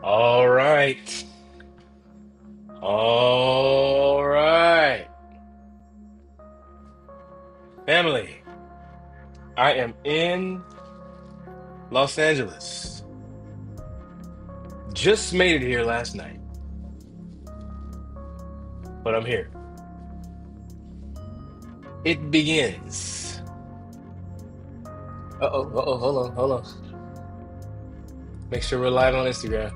All right. All right. Family, I am in Los Angeles. Just made it here last night, but I'm here. It begins. Hold on. Make sure we're live on Instagram.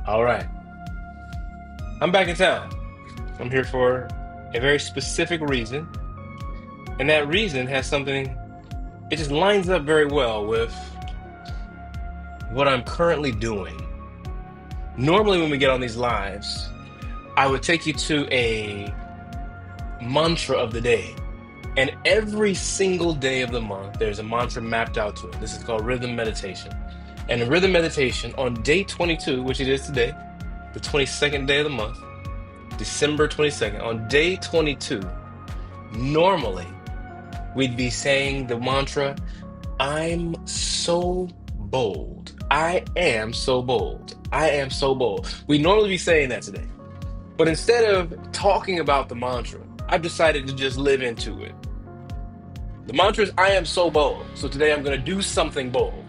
All right. I'm back in town. I'm here for a very specific reason. And that reason has something, it just lines up very well with what I'm currently doing. Normally, when we get on these lives, I would take you to a mantra of the day. And every single day of the month, there's a mantra mapped out to it. This is called rhythm meditation. And in rhythm meditation, on day 22, which it is today, the 22nd day of the month, December 22nd, on day 22, normally we'd be saying the mantra, I'm so bold. I am so bold. I am so bold. We normally be saying that today. But instead of talking about the mantra, I've decided to just live into it. The mantra is I am so bold. So today I'm going to do something bold.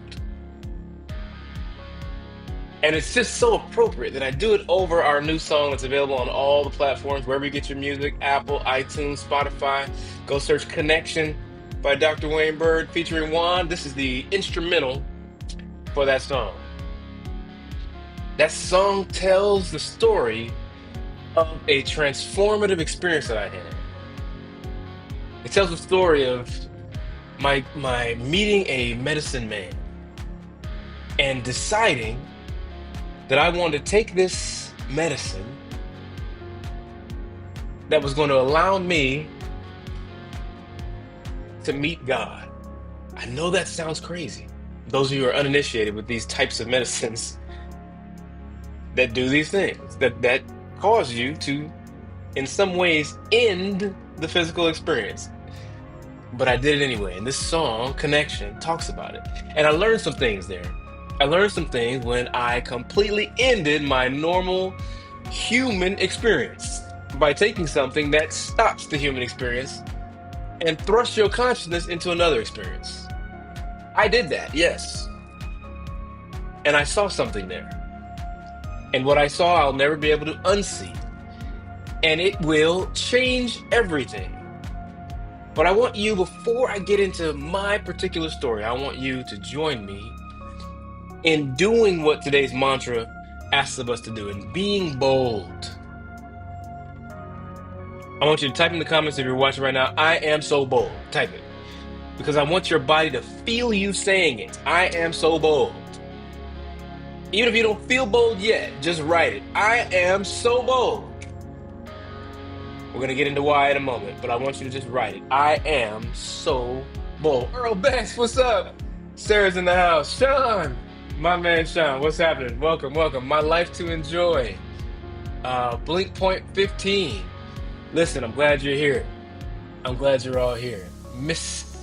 And it's just so appropriate that I do it over our new song that's available on all the platforms, wherever you get your music, Apple, iTunes, Spotify. Go search Connection by Dr. Wayne Bird featuring Juan. This is the instrumental for that song. That song tells the story of a transformative experience that I had. It tells the story of my meeting a medicine man and deciding that I wanted to take this medicine that was going to allow me to meet God. I know that sounds crazy. Those of you who are uninitiated with these types of medicines that do these things, that cause you to, in some ways, end the physical experience. But I did it anyway. And this song, Connection, talks about it. And I learned some things there. I learned some things when I completely ended my normal human experience by taking something that stops the human experience and thrusts your consciousness into another experience. I did that, yes. And I saw something there. And what I saw, I'll never be able to unsee. And it will change everything. But I want you, before I get into my particular story, I want you to join me in doing what today's mantra asks of us to do, and being bold. I want you to type in the comments if you're watching right now, I am so bold. Type it. Because I want your body to feel you saying it. I am so bold. Even if you don't feel bold yet, just write it. I am so bold. We're going to get into why in a moment, but I want you to just write it. I am so bold. Earl Banks, what's up? Sarah's in the house. Sean, my man Sean, what's happening? Welcome. My life to enjoy. Blink Point 15. Listen, I'm glad you're here. I'm glad you're all here. Miss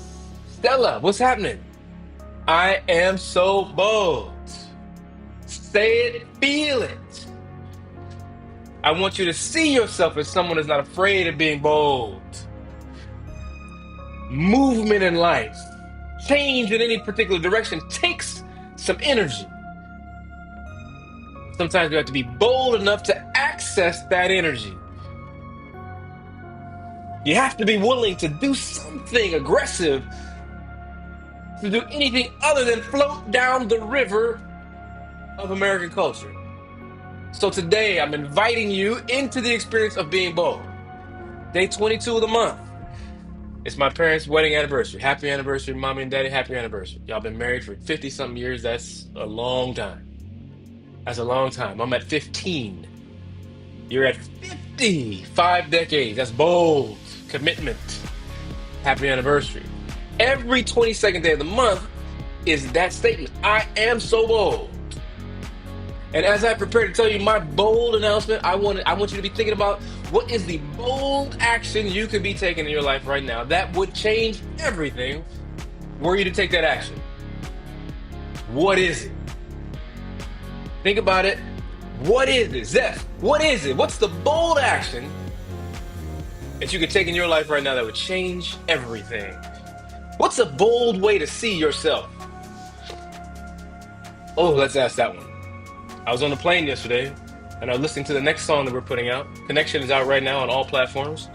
Stella, what's happening? I am so bold. Say it, feel it. I want you to see yourself as someone who's not afraid of being bold. Movement in life, change in any particular direction takes some energy. Sometimes we have to be bold enough to access that energy. You have to be willing to do something aggressive, to do anything other than float down the river of American culture. So today I'm inviting you into the experience of being bold. Day 22 of the month. It's my parents' wedding anniversary. Happy anniversary, mommy and daddy. Happy anniversary. Y'all been married for 50-something years. That's a long time. That's a long time. I'm at 15. You're at 50. 5 decades. That's bold. Commitment. Happy anniversary. Every 22nd day of the month is that statement. I am so bold. And as I prepare to tell you my bold announcement, I want you to be thinking about what is the bold action you could be taking in your life right now that would change everything were you to take that action, what is it? Think about it. What is it, Zeph? What is it? What's the bold action that you could take in your life right now that would change everything? What's a bold way to see yourself? Oh, let's ask that one. I was on the plane yesterday and I was listening to the next song that we're putting out. Connection is out right now on all platforms.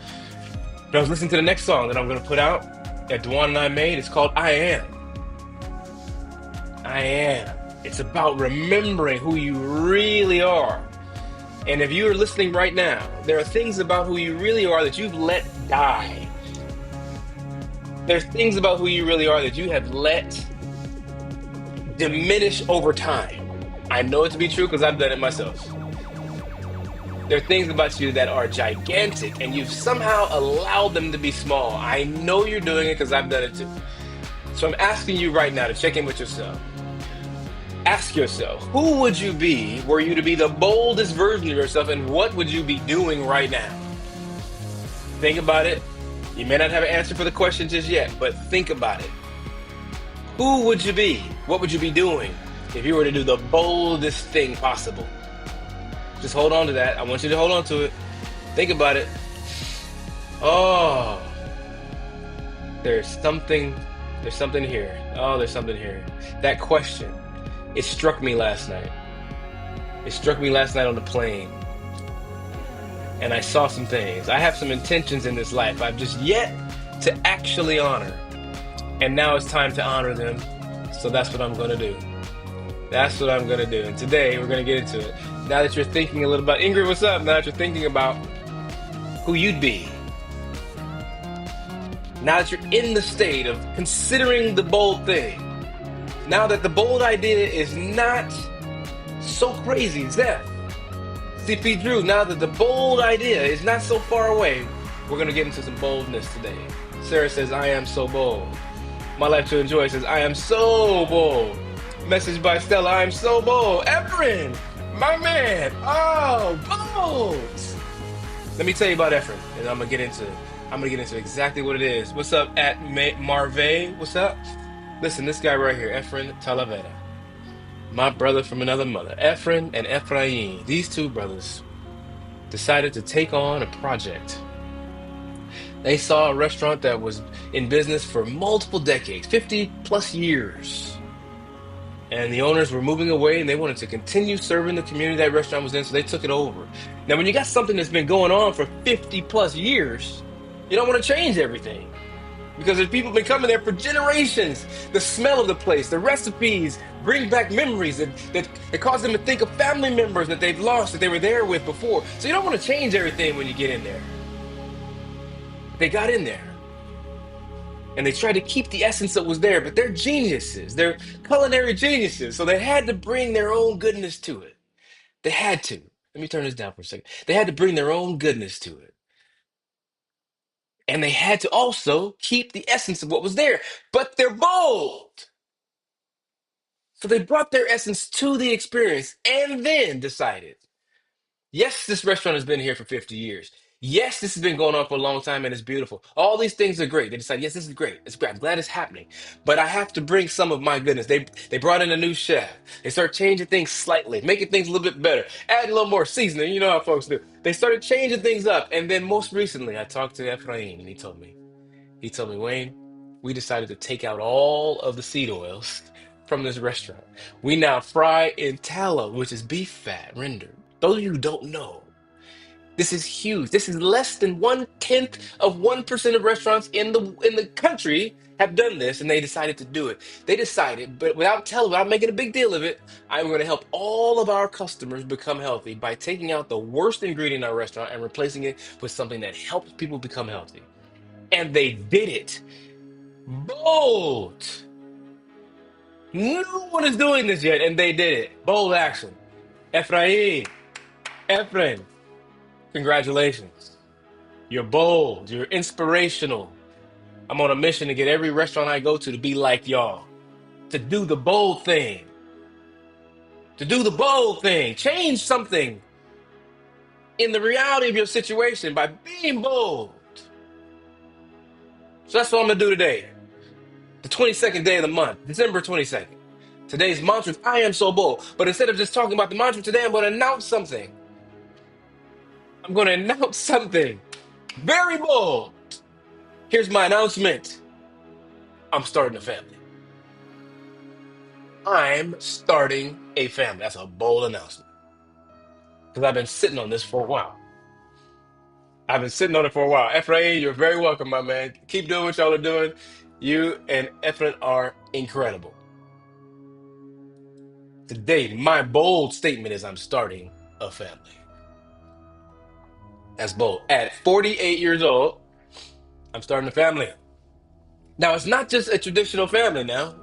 But I was listening to the next song that I'm going to put out that Dwan and I made. It's called I Am. I Am. It's about remembering who you really are. And if you are listening right now, there are things about who you really are that you've let die. There's things about who you really are that you have let diminish over time. I know it to be true because I've done it myself. There are things about you that are gigantic and you've somehow allowed them to be small. I know you're doing it because I've done it too. So I'm asking you right now to check in with yourself. Ask yourself, who would you be were you to be the boldest version of yourself, and what would you be doing right now? Think about it. You may not have an answer for the question just yet, but think about it. Who would you be? What would you be doing if you were to do the boldest thing possible? Just hold on to that. I want you to hold on to it. Think about it. Oh, there's something here. Oh, there's something here. That question, it struck me last night. It struck me last night on the plane. And I saw some things. I have some intentions in this life I've just yet to actually honor. And now it's time to honor them. So that's what I'm going to do. That's what I'm going to do. And today we're going to get into it. Now that you're thinking a little about, Ingrid, what's up? Now that you're thinking about who you'd be. Now that you're in the state of considering the bold thing. Now that the bold idea is not so crazy, Zeph, CP Drew, now that the bold idea is not so far away, we're going to get into some boldness today. Sarah says, I am so bold. My Life to Enjoy says, I am so bold. Message by Stella, I am so bold. Efren, my man, oh, bold. Let me tell you about Efren, and I'm gonna get into exactly what it is. What's up at Marve? What's up? Listen, this guy right here, Efren Talavera, my brother from another mother, Efren and Ephraim. These two brothers decided to take on a project. They saw a restaurant that was in business for multiple decades, 50 plus years. And the owners were moving away and they wanted to continue serving the community that restaurant was in, so they took it over. Now, when you got something that's been going on for 50 plus years, you don't want to change everything. Because there's people been coming there for generations. The smell of the place, the recipes bring back memories that cause them to think of family members that they've lost, that they were there with before. So you don't want to change everything when you get in there. They got in there. And they tried to keep the essence that was there, but they're geniuses. They're culinary geniuses. So they had to bring their own goodness to it. They had to. Let me turn this down for a second. They had to bring their own goodness to it. And they had to also keep the essence of what was there. But they're bold. So they brought their essence to the experience and then decided, yes, this restaurant has been here for 50 years. Yes, this has been going on for a long time and it's beautiful. All these things are great. They decided, yes, this is great. It's great. I'm glad it's happening. But I have to bring some of my goodness. They brought in a new chef. They started changing things slightly, making things a little bit better, adding a little more seasoning. You know how folks do. They started changing things up. And then most recently, I talked to Ephraim and he told me, Wayne, we decided to take out all of the seed oils from this restaurant. We now fry in tallow, which is beef fat rendered. Those of you who don't know, this is huge. This is less than 1/10 of 1% of restaurants in the country have done this, and they decided to do it. They decided, but without making a big deal of it, I'm going to help all of our customers become healthy by taking out the worst ingredient in our restaurant and replacing it with something that helps people become healthy. And they did it. Bold. No one is doing this yet, and they did it. Bold action. Efrain, congratulations. You're bold. You're inspirational. I'm on a mission to get every restaurant I go to be like y'all. To do the bold thing. To do the bold thing. Change something in the reality of your situation by being bold. So that's what I'm going to do today. The 22nd day of the month, December 22nd. Today's mantra is I am so bold. But instead of just talking about the mantra today, I'm going to announce something. I'm going to announce something very bold. Here's my announcement. I'm starting a family. I'm starting a family. That's a bold announcement. Because I've been sitting on this for a while. I've been sitting on it for a while. Ephraim, you're very welcome, my man. Keep doing what y'all are doing. You and Ephraim are incredible. Today, my bold statement is I'm starting a family. That's bold. At 48 years old, I'm starting a family. Now, it's not just a traditional family now.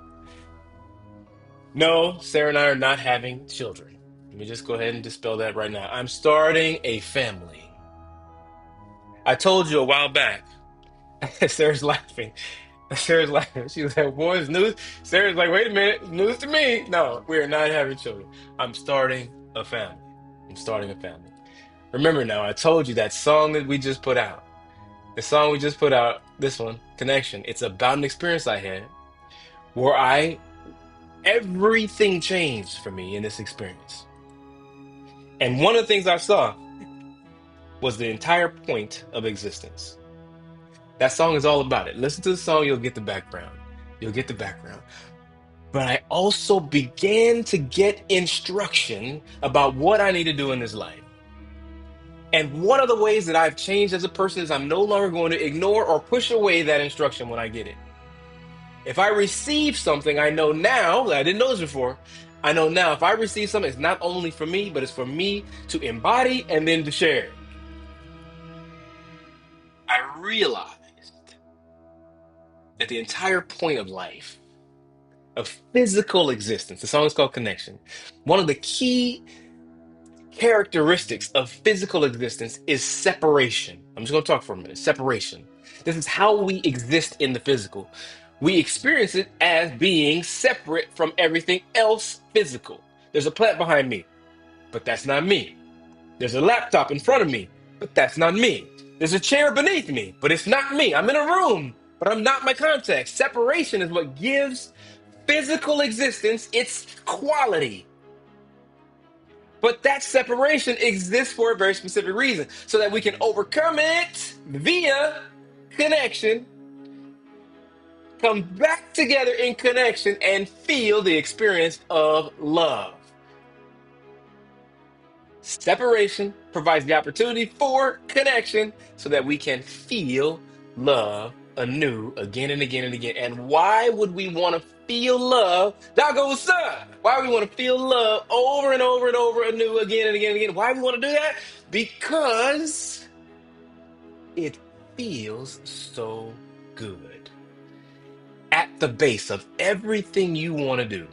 No, Sarah and I are not having children. Let me just go ahead and dispel that right now. I'm starting a family. I told you a while back. Sarah's laughing. Sarah's laughing. She was like, boy, it's news. Sarah's like, wait a minute. It's news to me. No, we are not having children. I'm starting a family. I'm starting a family. Remember now, I told you that song that we just put out. The song we just put out, this one, Connection. It's about an experience I had where everything changed for me in this experience. And one of the things I saw was the entire point of existence. That song is all about it. Listen to the song, you'll get the background. You'll get the background. But I also began to get instruction about what I need to do in this life. And one of the ways that I've changed as a person is I'm no longer going to ignore or push away that instruction when I get it. If I receive something, I know now, I didn't know this before, I know now if I receive something, it's not only for me, but it's for me to embody and then to share. I realized that the entire point of life, of physical existence, the song is called Connection, one of the key characteristics of physical existence is separation. I'm just going to talk for a minute. Separation. This is how we exist in the physical. We experience it as being separate from everything else physical. There's a plant behind me, but that's not me. There's a laptop in front of me, but that's not me. There's a chair beneath me, but it's not me. I'm in a room, but I'm not my context. Separation is what gives physical existence its quality. But that separation exists for a very specific reason, so that we can overcome it via connection, come back together in connection, and feel the experience of love. Separation provides the opportunity for connection so that we can feel love anew again and again and again. And why would we want to feel love? Doggo, what's up? Why do we want to feel love over and over and over anew again and again and again? Why do we want to do that? Because it feels so good. At the base of everything you want to do,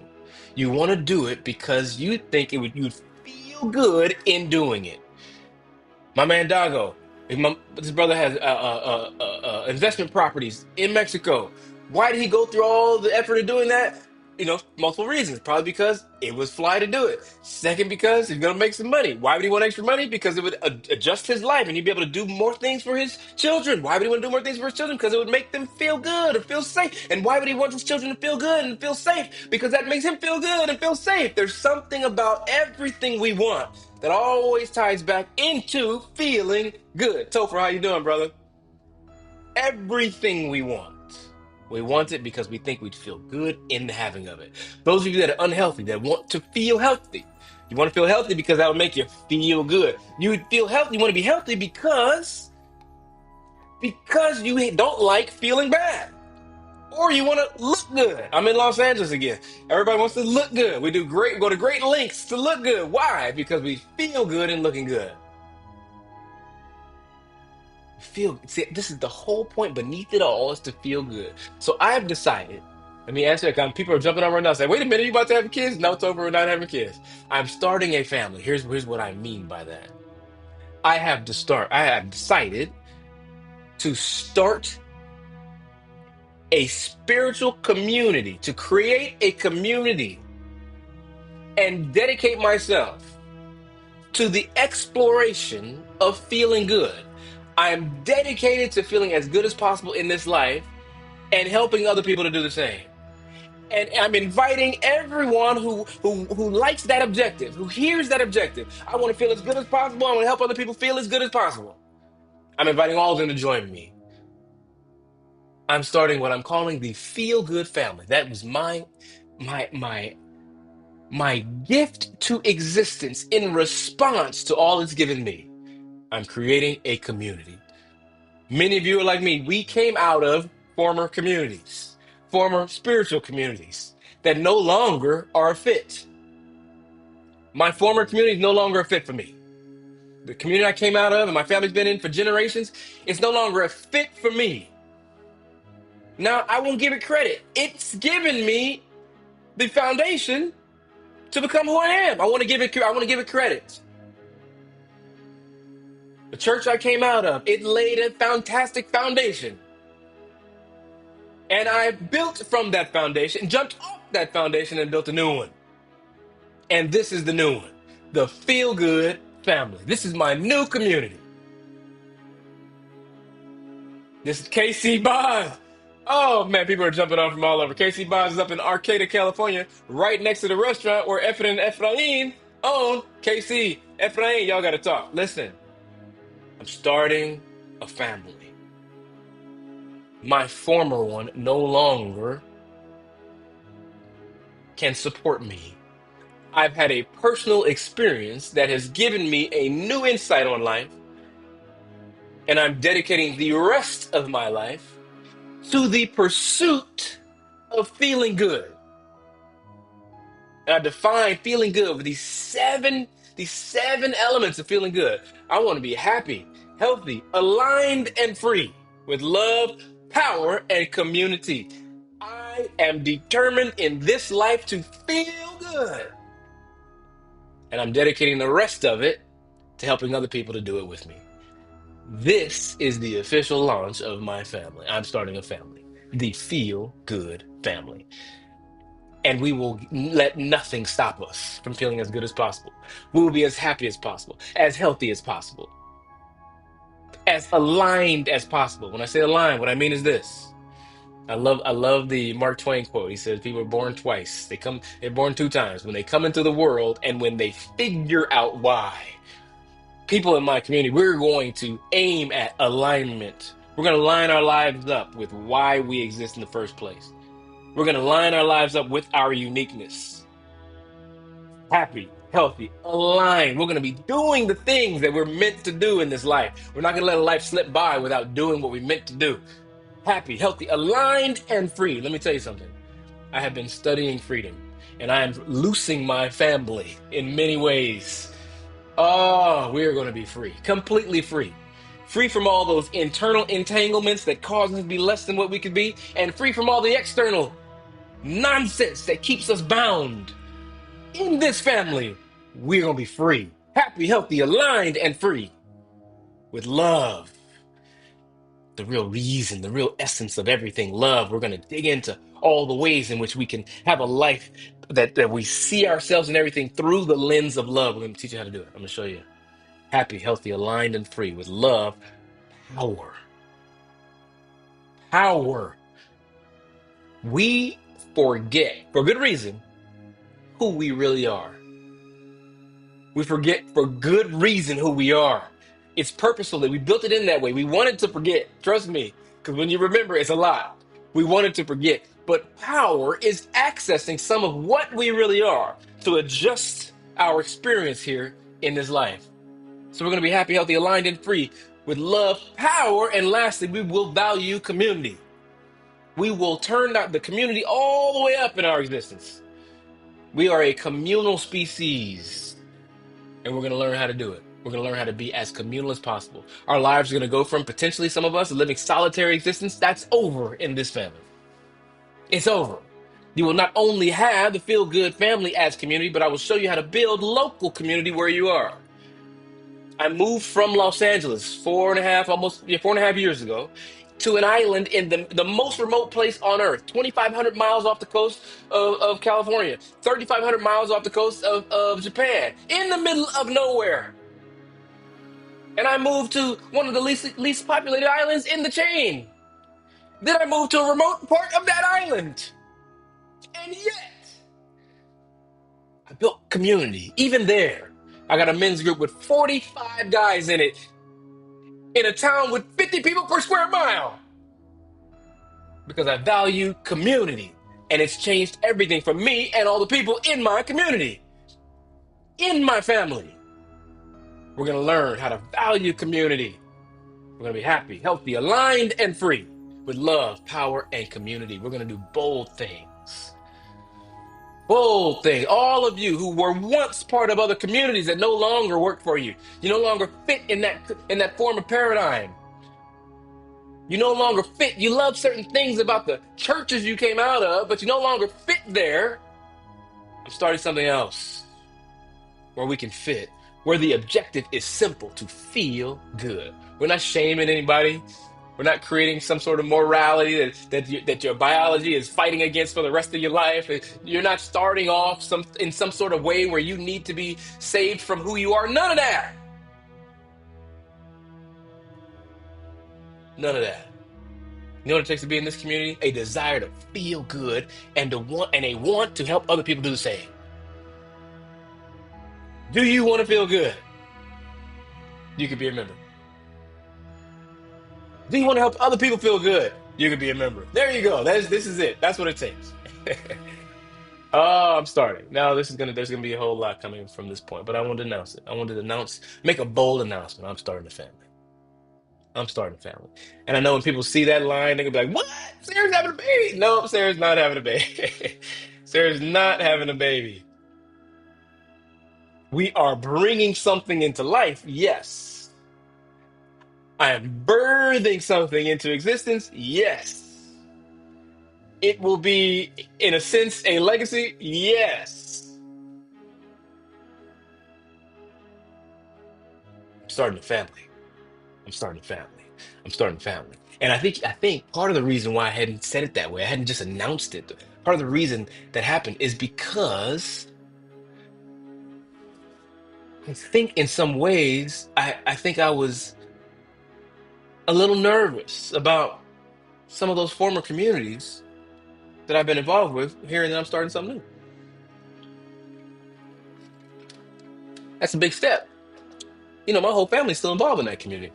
you want to do it because you think you'd feel good in doing it. My man Dago, his brother has investment properties in Mexico. Why did he go through all the effort of doing that? Multiple reasons. Probably because it was fly to do it. Second, because he's going to make some money. Why would he want extra money? Because it would adjust his life and he'd be able to do more things for his children. Why would he want to do more things for his children? Because it would make them feel good and feel safe. And why would he want his children to feel good and feel safe? Because that makes him feel good and feel safe. There's something about everything we want that always ties back into feeling good. Topher, how you doing, brother? Everything we want. We want it because we think we'd feel good in the having of it. Those of you that are unhealthy, that want to feel healthy, you want to feel healthy because that will make you feel good. You feel healthy, you want to be healthy because you don't like feeling bad. Or you want to look good. I'm in Los Angeles again. Everybody wants to look good. We go to great lengths to look good. Why? Because we feel good in looking good. See, this is the whole point beneath it all, is to feel good. So I have decided, let me answer that. People are jumping on right now saying, wait a minute, you about to have kids? No, it's over, we're not having kids. I'm starting a family. Here's what I mean by that. I have decided to start a spiritual community, to create a community and dedicate myself to the exploration of feeling good. I'm dedicated to feeling as good as possible in this life, and helping other people to do the same. And I'm inviting everyone who likes that objective, who hears that objective. I want to feel as good as possible. I want to help other people feel as good as possible. I'm inviting all of them to join me. I'm starting what I'm calling the feel good family. That was my my my gift to existence in response to all it's given me. I'm creating a community. Many of you are like me. We came out of former communities, former spiritual communities that no longer are fit. My former community is no longer a fit for me. The community I came out of and my family's been in for generations, it's no longer a fit for me. Now, I won't give it credit. It's given me the foundation to become who I am. I want to give it credit. The church I came out of, it laid a fantastic foundation. And I built from that foundation, jumped off that foundation and built a new one. And this is the new one, the Feel Good Family. This is my new community. This is KC Bonds. Oh man, people are jumping on from all over. KC Bonds is up in Arcata, California, right next to the restaurant where Efren and Ephraim own. KC, Ephraim, y'all gotta talk. Listen, I'm starting a family. My former one no longer can support me. I've had a personal experience that has given me a new insight on life, and I'm dedicating the rest of my life to the pursuit of feeling good. And I define feeling good with these seven elements of feeling good. I want to be happy, healthy, aligned, and free with love, power, and community. I am determined in this life to feel good. And I'm dedicating the rest of it to helping other people to do it with me. This is the official launch of my family. I'm starting a family, the Feel Good Family. And we will let nothing stop us from feeling as good as possible. We will be as happy as possible, as healthy as possible, as aligned as possible. When I say aligned, what I mean is this. I love the Mark Twain quote. He says people are born twice. They're born two times. When they come into the world and when they figure out why. People in my community, we're going to aim at alignment. We're going to line our lives up with why we exist in the first place. We're going to line our lives up with our uniqueness. Happy, healthy, aligned. We're going to be doing the things that we're meant to do in this life. We're not going to let a life slip by without doing what we meant to do. Happy, healthy, aligned, and free. Let me tell you something. I have been studying freedom, and I am loosing my family in many ways. Oh, we are going to be free, completely free. Free from all those internal entanglements that cause us to be less than what we could be, and free from all the external nonsense that keeps us bound. In this family, we're going to be free, happy, healthy, aligned, and free with love. The real reason, the real essence of everything, love. We're going to dig into all the ways in which we can have a life that we see ourselves and everything through the lens of love. We're going to teach you how to do it. I'm going to show you. Happy, healthy, aligned, and free with love, power. Power. We forget, for good reason, who we really are. We forget for good reason who we are. It's purposeful that we built it in that way. We wanted to forget. Trust me, because when you remember, it's a lot. We wanted to forget. But power is accessing some of what we really are to adjust our experience here in this life. So we're going to be happy, healthy, aligned, and free with love, power, and lastly, we will value community. We will turn the community all the way up in our existence. We are a communal species, and we're going to learn how to do it. We're going to learn how to be as communal as possible. Our lives are going to go from potentially some of us living solitary existence. That's over in this family. It's over. You will not only have the Feel Good Family as community, but I will show you how to build local community where you are. I moved from Los Angeles 4.5 years ago to an island in the most remote place on earth, 2,500 miles off the coast of California, 3,500 miles off the coast of Japan, in the middle of nowhere. And I moved to one of the least populated islands in the chain. Then I moved to a remote part of that island. And yet, I built community. Even there, I got a men's group with 45 guys in a town with 50 people per square mile because I value community. And it's changed everything for me and all the people in my community, in my family. We're going to learn how to value community. We're going to be happy, healthy, aligned, and free with love, power, and community. We're going to do bold things. Bold things. All of you who were once part of other communities that no longer work for you. You no longer fit in that form of paradigm. You no longer fit. You love certain things about the churches you came out of, but you no longer fit there. I'm starting something else where we can fit, where the objective is simple: to feel good. We're not shaming anybody. We're not creating some sort of morality that your biology is fighting against for the rest of your life. You're not starting off in some sort of way where you need to be saved from who you are. None of that. None of that. You know what it takes to be in this community? A desire to feel good and a want to help other people do the same. Do you want to feel good? You could be a member. Do you want to help other people feel good? You could be a member. There you go. This is it. That's what it takes. Oh, I'm starting. Now there's gonna be a whole lot coming from this point, but I wanted to announce it. I wanted to make a bold announcement. I'm starting a family. I'm starting a family. And I know when people see that line, they're gonna be like, "What? Sarah's having a baby?" No, Sarah's not having a baby. Sarah's not having a baby. We are bringing something into life. Yes. I am birthing something into existence. Yes. It will be, in a sense, a legacy. Yes. I'm starting a family. I'm starting a family. I'm starting a family. And I think part of the reason why I hadn't said it that way, I hadn't just announced it. Part of the reason that happened is because I think in some ways I think I was a little nervous about some of those former communities that I've been involved with, hearing that I'm starting something new. That's a big step. You know, my whole family's still involved in that community.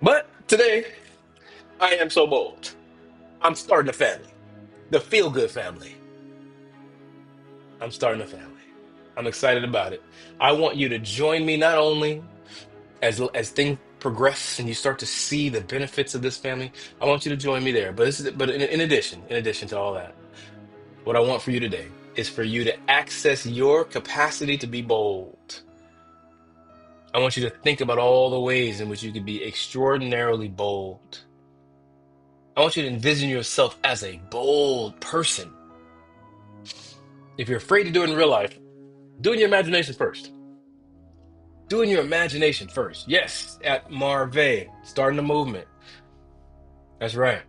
But today, I am so bold. I'm starting a family, the feel good family. I'm starting a family. I'm excited about it. I want you to join me not only as things progress and you start to see the benefits of this family. I want you to join me there. But in addition to all that, what I want for you today is for you to access your capacity to be bold. I want you to think about all the ways in which you could be extraordinarily bold. I want you to envision yourself as a bold person. If you're afraid to do it in real life, do it in your imagination first. Do it in your imagination first. Yes, at Marvey, starting a movement. That's right.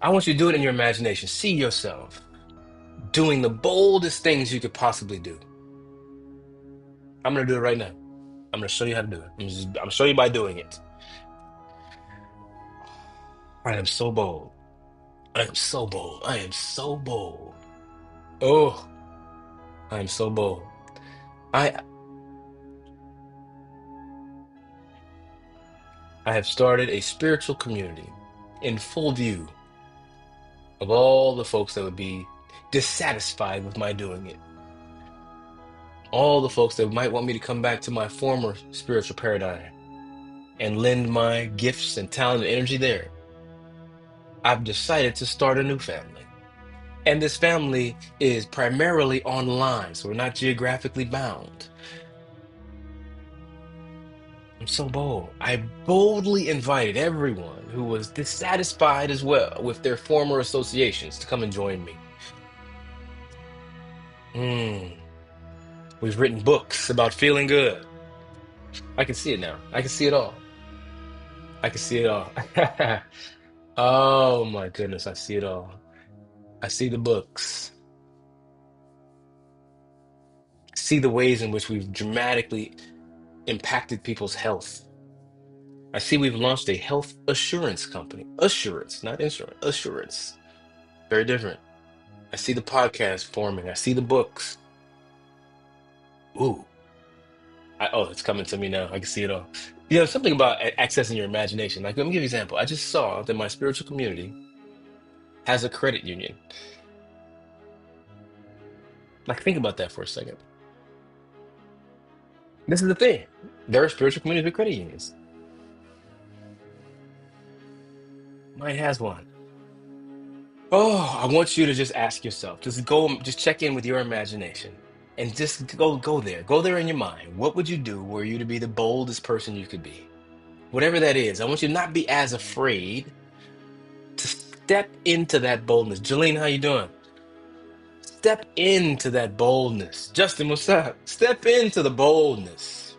I want you to do it in your imagination. See yourself doing the boldest things you could possibly do. I'm going to do it right now. I'm going to show you how to do it. I'm going to show you by doing it. I am so bold. I am so bold. I am so bold. Oh, I am so bold. I I have started a spiritual community in full view of all the folks that would be dissatisfied with my doing it. All the folks that might want me to come back to my former spiritual paradigm and lend my gifts and talent and energy there. I've decided to start a new family. And this family is primarily online, so we're not geographically bound. I'm so bold. I boldly invited everyone who was dissatisfied as well with their former associations to come and join me. Mm, we've written books about feeling good. I can see it now. I can see it all. I can see it all. Oh my goodness, I see it all. I see the books. See the ways in which we've dramatically impacted people's health. I see we've launched a health assurance company. Assurance, not insurance. Assurance. Very different. I see the podcast forming. I see the books. Ooh. Oh, it's coming to me now. I can see it all. Something about accessing your imagination. Like, let me give you an example. I just saw that my spiritual community has a credit union. Like, think about that for a second. This is the thing. There are spiritual communities with credit unions. Mine has one. Oh, I want you to just ask yourself, just check in with your imagination and just go there. Go there in your mind. What would you do were you to be the boldest person you could be? Whatever that is, I want you to not be as afraid to step into that boldness. Jolene, how you doing? Step into that boldness. Justin, what's up? Step into the boldness.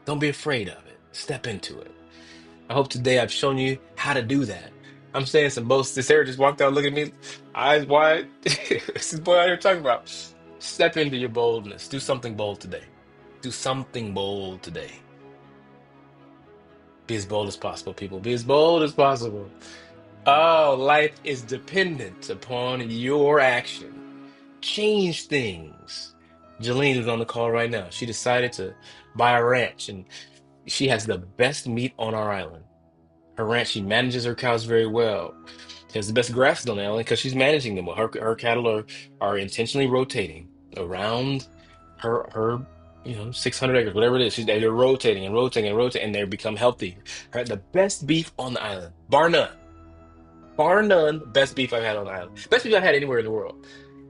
Don't be afraid of it. Step into it. I hope today I've shown you how to do that. I'm saying some boast. Sarah just walked out looking at me, eyes wide. This is boy out here talking about. Step into your boldness. Do something bold today. Do something bold today. Be as bold as possible, people. Be as bold as possible. Oh, life is dependent upon your action. Change things. Jolene is on the call right now. She decided to buy a ranch, and she has the best meat on our island. Her ranch, she manages her cows very well. She has the best grasses on the island because she's managing them well. Her cattle are intentionally rotating around her 600 acres, whatever it is. They're rotating and rotating and rotating, and they become healthy. The best beef on the island, bar none. Bar none, best beef I've had on the island. Best beef I've had anywhere in the world.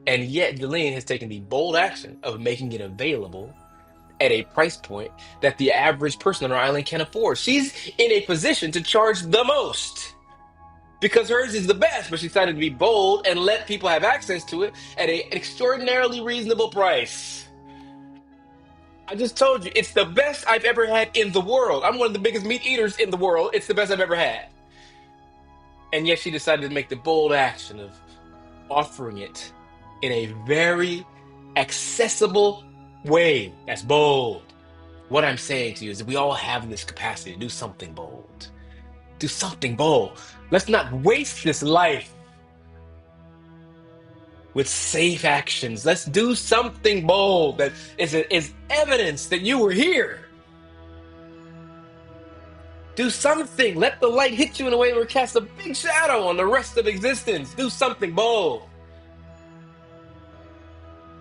And yet, Delaney has taken the bold action of making it available at a price point that the average person on our island can afford. She's in a position to charge the most because hers is the best, but she decided to be bold and let people have access to it at an extraordinarily reasonable price. I just told you, it's the best I've ever had in the world. I'm one of the biggest meat eaters in the world. It's the best I've ever had. And yet she decided to make the bold action of offering it in a very accessible way. That's bold. What I'm saying to you is that we all have this capacity to do something bold. Do something bold. Let's not waste this life with safe actions. Let's do something bold that is evidence that you were here. Do something. Let the light hit you in a way where it casts a big shadow on the rest of existence. Do something bold.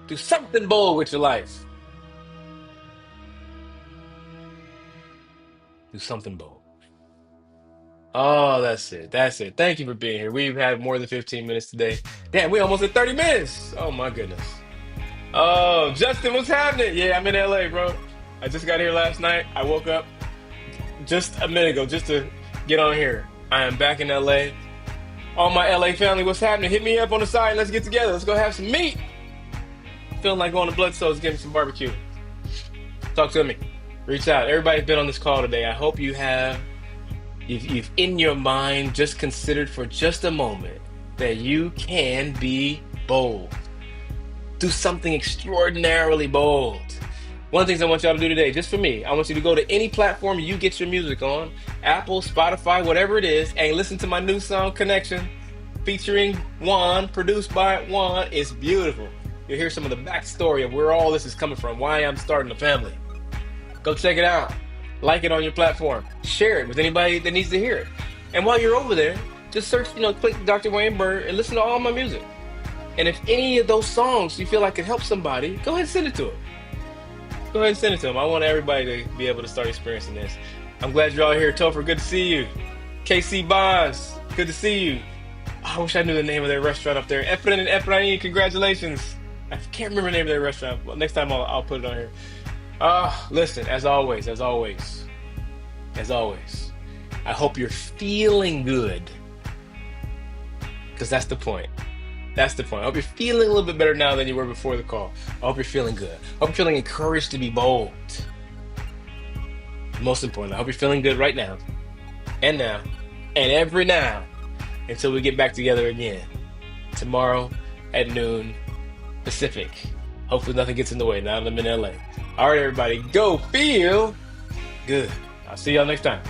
Do something bold with your life. Do something bold. Oh, that's it. That's it. Thank you for being here. We've had more than 15 minutes today. Damn, we almost at 30 minutes. Oh, my goodness. Oh, Justin, what's happening? Yeah, I'm in LA, bro. I just got here last night. I woke up just a minute ago just to get on here. I am back in LA. All my LA family, what's happening? Hit me up on the side. Let's get together. Let's go have some meat. Feeling like going to Blood Souls, getting some barbecue. Talk to me. Reach out. Everybody's been on this call today. I hope you have. You've in your mind just considered for just a moment that you can be bold. Do something extraordinarily bold. One of the things I want y'all to do today, just for me, I want you to go to any platform you get your music on, Apple, Spotify, whatever it is, and listen to my new song, Connection, featuring Juan, produced by Juan. It's beautiful. You'll hear some of the backstory of where all this is coming from, why I'm starting a family. Go check it out. Like it on your platform. Share it with anybody that needs to hear it. And while you're over there, just search, click Dr. Wayne Bird and listen to all my music. And if any of those songs you feel like could help somebody, go ahead and send it to them. Go ahead and send it to them. I want everybody to be able to start experiencing this. I'm glad you're all here. Topher, good to see you. KC Bonds, good to see you. Oh, I wish I knew the name of their restaurant up there. Efrain and Efrain, congratulations. I can't remember the name of their restaurant. Well, next time I'll put it on here. Listen, as always, I hope you're feeling good. Because that's the point. That's the point. I hope you're feeling a little bit better now than you were before the call. I hope you're feeling good. I hope you're feeling encouraged to be bold. Most important, I hope you're feeling good right now. And now. And every now. Until we get back together again. Tomorrow at noon Pacific. Hopefully nothing gets in the way. Now I'm in LA. All right, everybody. Go feel good. I'll see y'all next time.